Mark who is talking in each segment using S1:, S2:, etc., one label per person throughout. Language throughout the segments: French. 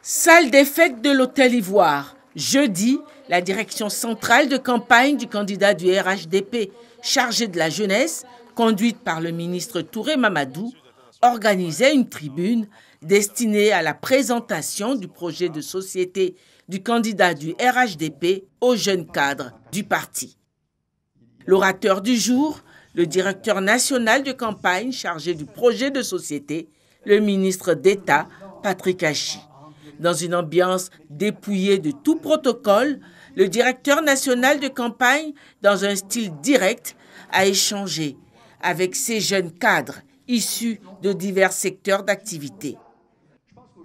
S1: Salle des fêtes de l'Hôtel Ivoire. Jeudi, la direction centrale de campagne du candidat du RHDP chargé de la jeunesse, conduite par le ministre Touré Mamadou, organisait une tribune destinée à la présentation du projet de société du candidat du RHDP aux jeunes cadres du parti. L'orateur du jour, le directeur national de campagne chargé du projet de société, le ministre d'État Patrick Achi. Dans une ambiance dépouillée de tout protocole, le directeur national de campagne, dans un style direct, a échangé avec ces jeunes cadres issus de divers secteurs d'activité.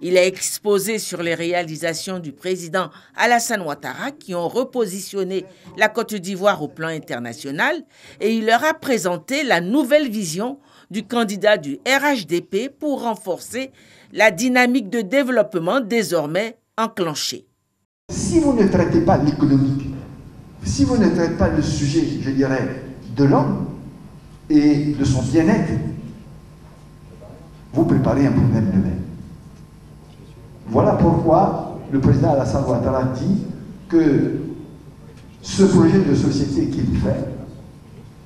S1: Il a exposé sur les réalisations du président Alassane Ouattara qui ont repositionné la Côte d'Ivoire au plan international et il leur a présenté la nouvelle vision du candidat du RHDP pour renforcer la dynamique de développement désormais enclenchée.
S2: Si vous ne traitez pas l'économique, si vous ne traitez pas le sujet, je dirais, de l'homme et de son bien-être, vous préparez un problème demain. Voilà pourquoi le président Alassane Ouattara dit que ce projet de société qu'il fait,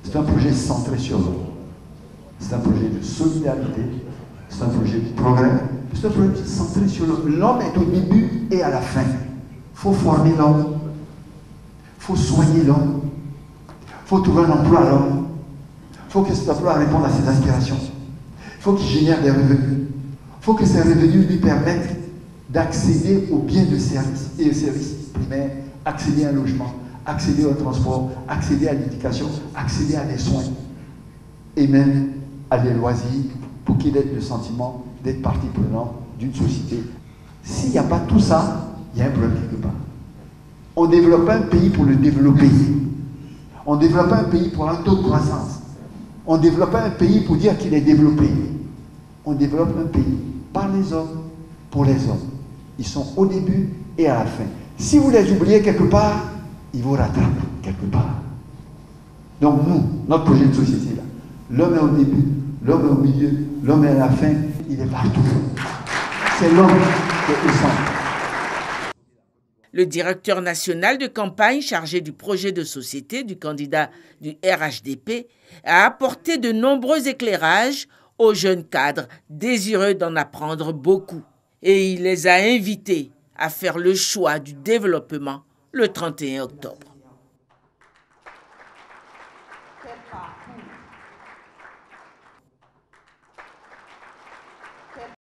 S2: c'est un projet centré sur l'homme. C'est un projet de solidarité, c'est un projet de progrès, c'est un projet centré sur l'homme. L'homme est au début et à la fin. Il faut former l'homme, il faut soigner l'homme, il faut trouver un emploi à l'homme, il faut que cet emploi réponde à ses aspirations, il faut qu'il génère des revenus, il faut que ces revenus lui permettent d'accéder aux biens de service et aux services primaires, accéder à un logement, accéder au transport, accéder à l'éducation, accéder à des soins et même à des loisirs pour qu'il ait le sentiment d'être partie prenante d'une société. S'il n'y a pas tout ça, il y a un problème quelque part. On ne développe pas un pays pour le développer. On ne développe pas un pays pour un taux de croissance. On ne développe pas un pays pour dire qu'il est développé. On développe un pays par les hommes, pour les hommes. Ils sont au début et à la fin. Si vous les oubliez quelque part, ils vous rattrapent quelque part. Donc nous, notre projet de société là, l'homme est au début, l'homme est au milieu, l'homme est à la fin, il est partout. C'est l'homme qui est au centre.
S1: Le directeur national de campagne chargé du projet de société du candidat du RHDP a apporté de nombreux éclairages aux jeunes cadres désireux d'en apprendre beaucoup. Et il les a invités à faire le choix du développement le 31 octobre.